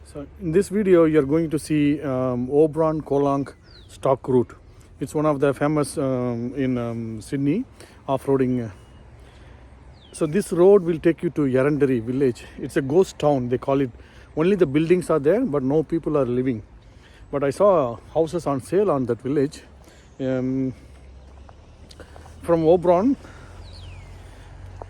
So in this video you are going to see Wombeyan Colong stock route. It's one of the famous in Sydney off-roading. So this road will take you to Yerranderie village. It's a ghost town, they call it. Only the buildings are there but no people are living. But I saw houses on sale on that village. From Wombeyan,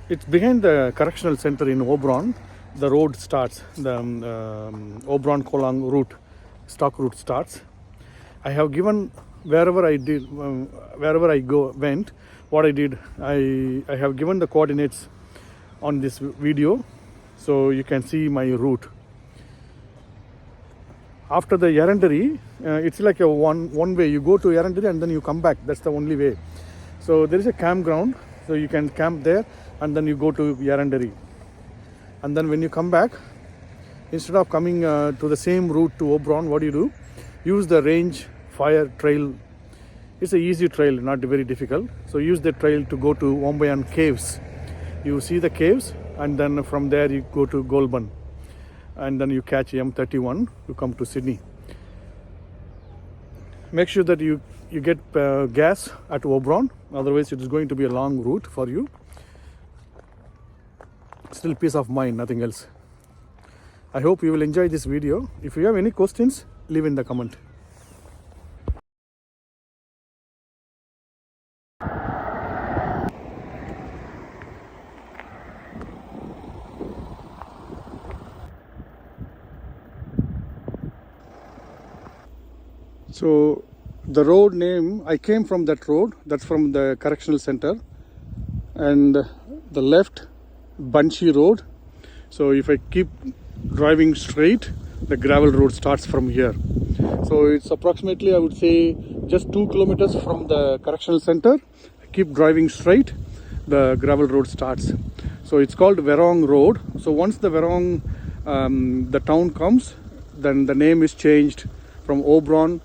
it's behind the correctional center in Wombeyan. The road starts, the Wombeyan Colong route, stock route starts. I have given wherever I went, what I did, I have given the coordinates on this video, so you can see my route. After the Yerranderie, it's like a one way. You go to Yerranderie and then you come back. That's the only way. So there is a campground, so you can camp there and then you go to Yerranderie. And then when you come back, instead of coming to the same route to Wombeyan, what do? Use the range fire trail. It's an easy trail, not very difficult. So use the trail to go to Wombeyan caves. You see the caves and then from there you go to Colong. And then you catch M31 to come to Sydney. Make sure that you get gas at Wombeyan, otherwise it is going to be a long route for you. Still peace of mind, nothing else. I hope you will enjoy this video. If you have any questions, leave in the comment. So the road name, I came from that road, that's from the correctional center, and the left Bunchy Road. So if I keep driving straight, the gravel road starts from here. So it's approximately, I would say, just 2 kilometers from the correctional center. I keep driving straight, the gravel road starts. So it's called Werong Road. So once the Werong, the town comes, then the name is changed from Wombeyan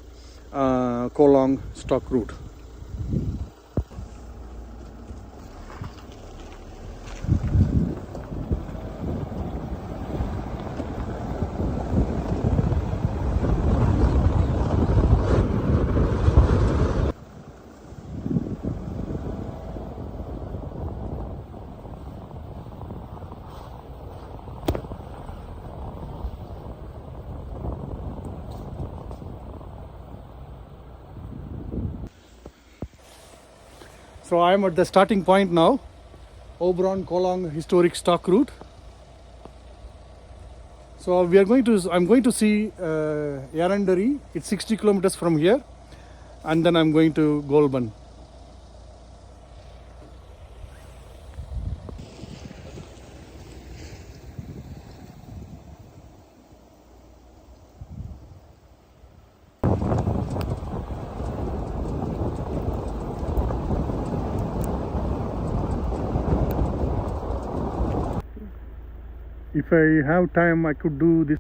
Colong stock route. So I am at the starting point now, Wombeyan Colong historic stock route. So I'm going to see Yerranderie. It's 60 kilometers from here, and then I'm going to Colong. If I have time, I could do this.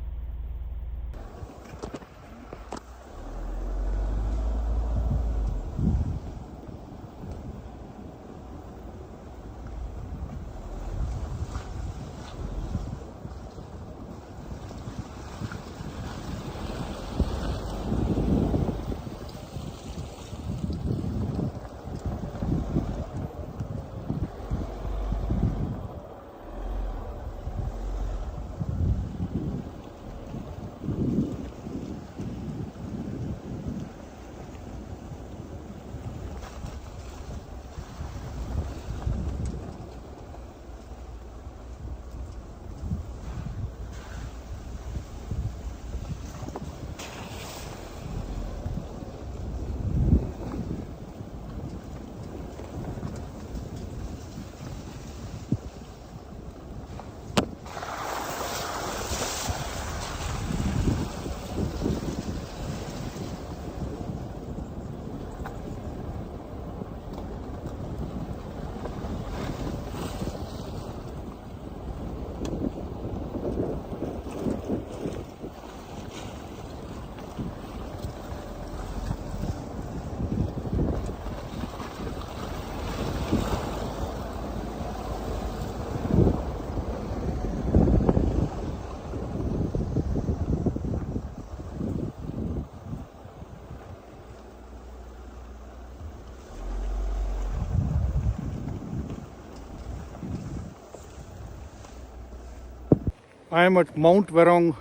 I am at Mount Werong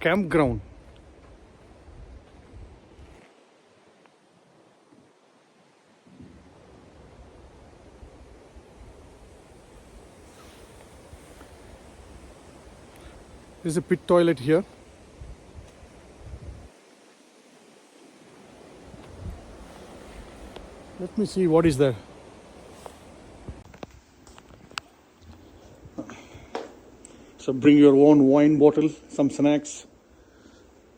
Campground. There's a pit toilet here. Let me see what is there. So bring your own wine bottle, some snacks,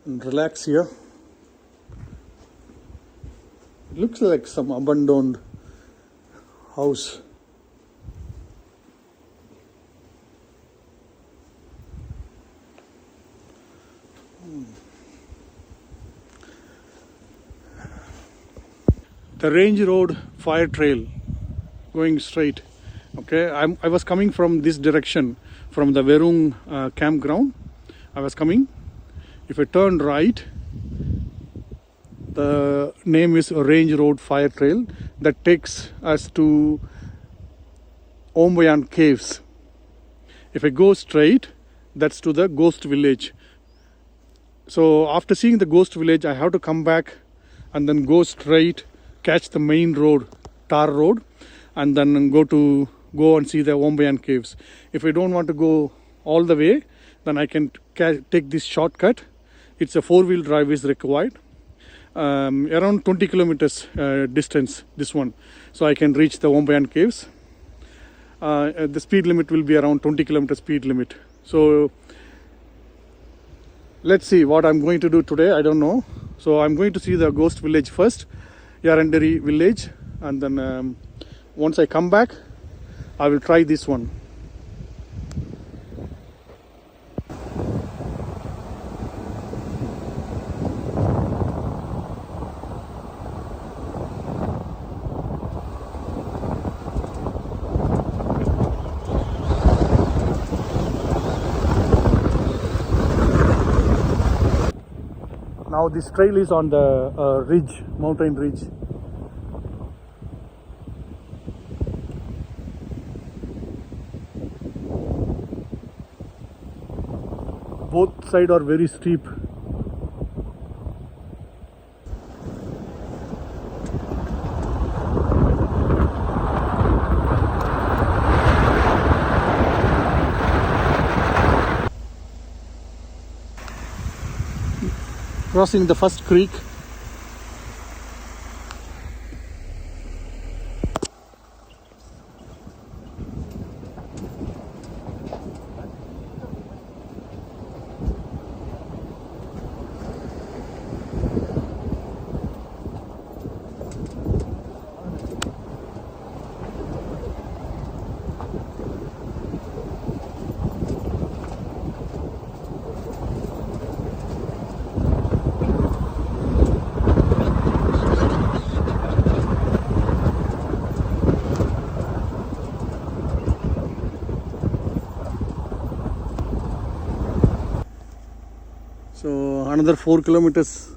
and relax here. It looks like some abandoned house. The Range Road Fire Trail going straight. Okay, I was coming from this direction from the Werong campground. I was coming. If I turn right, the name is Range Road Fire Trail that takes us to Wombeyan caves. If I go straight, that's to the ghost village. So after seeing the ghost village, I have to come back and then go straight, catch the main road, tar road, and then go and see the Wombeyan caves. If I don't want to go all the way, then I can take this shortcut. It's a 4-wheel drive is required. Around 20 kilometers distance, this one. So I can reach the Wombeyan caves. The speed limit will be around 20 kilometers speed limit. So let's see what I'm going to do today. I don't know. So I'm going to see the ghost village first, Yerranderie village, and then once I come back, I will try this one. Now this trail is on the ridge, mountain ridge. Both sides are very steep. Crossing the first creek. So another 4 kilometers.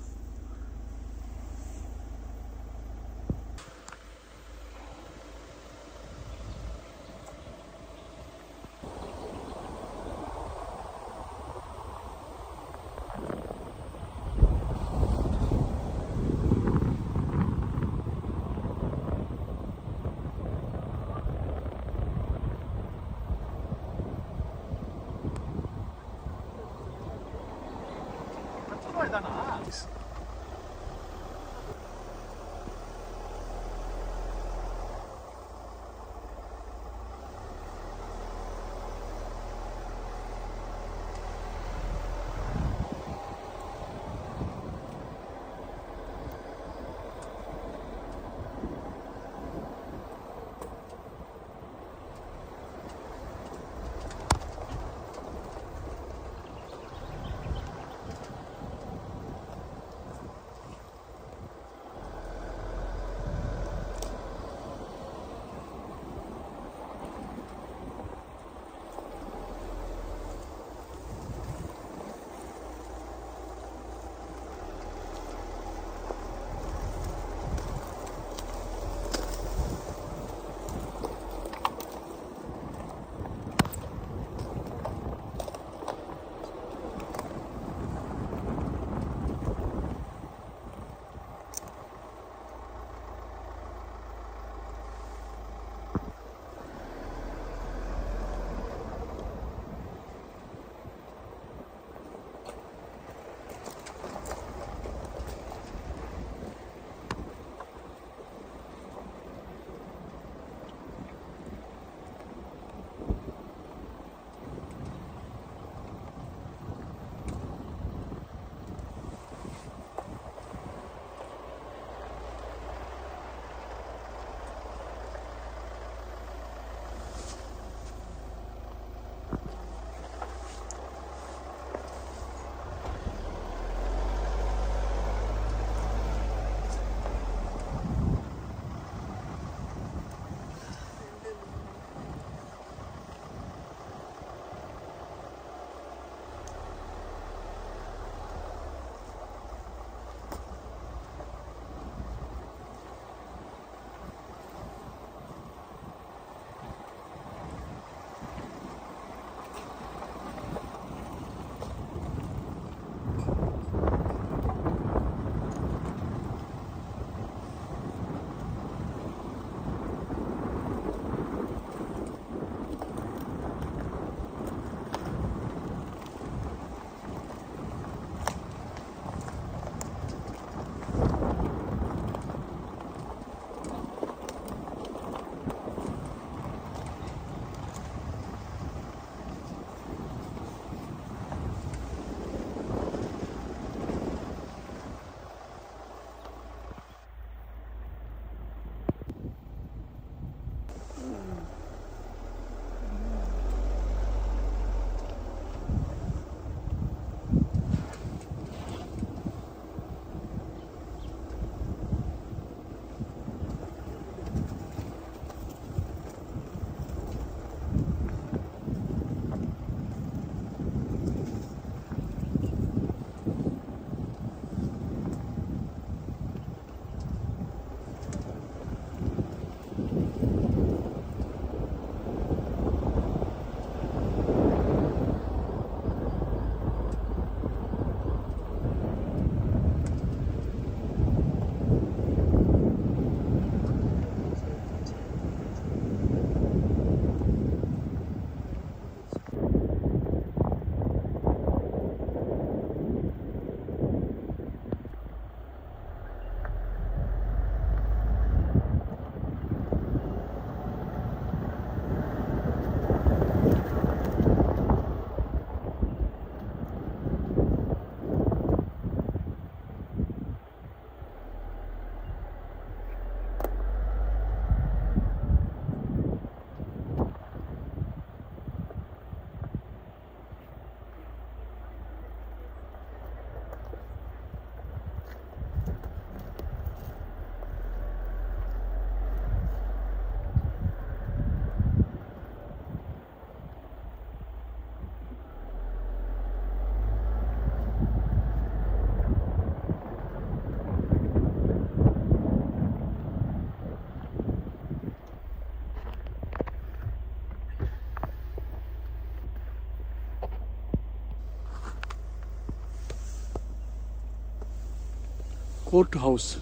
courthouse.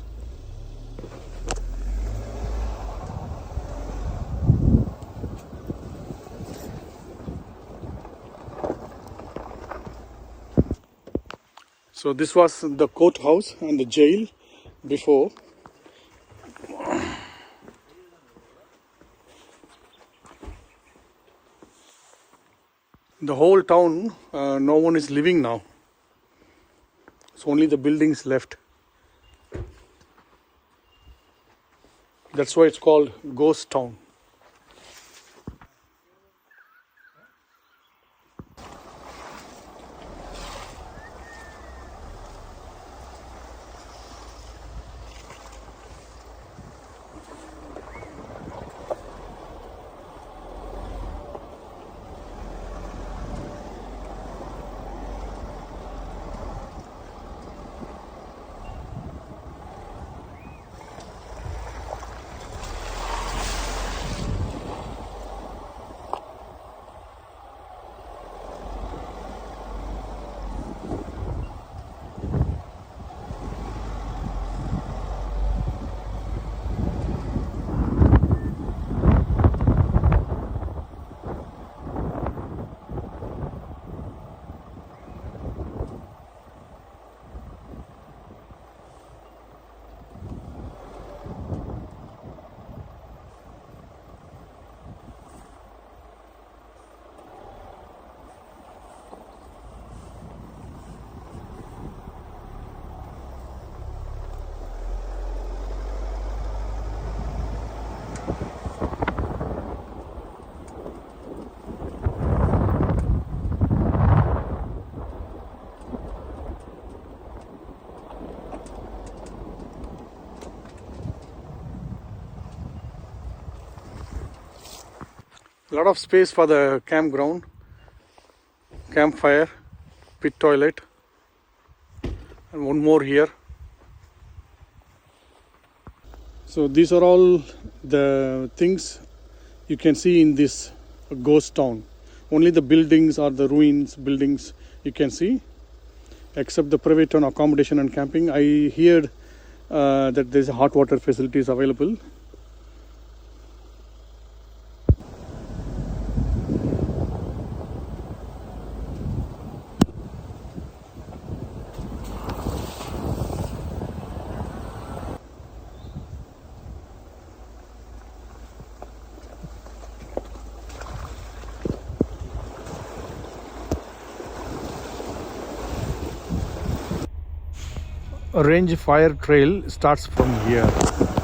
So this was the courthouse and the jail before. The whole town, no one is living now. It's only the buildings left. That's why it's called Ghost Town. A lot of space for the campground, campfire, pit toilet, and one more here. So these are all the things you can see in this ghost town. Only the buildings or the ruins buildings you can see, except the private town accommodation and camping. I heard that there's hot water facilities available. A range fire trail starts from here.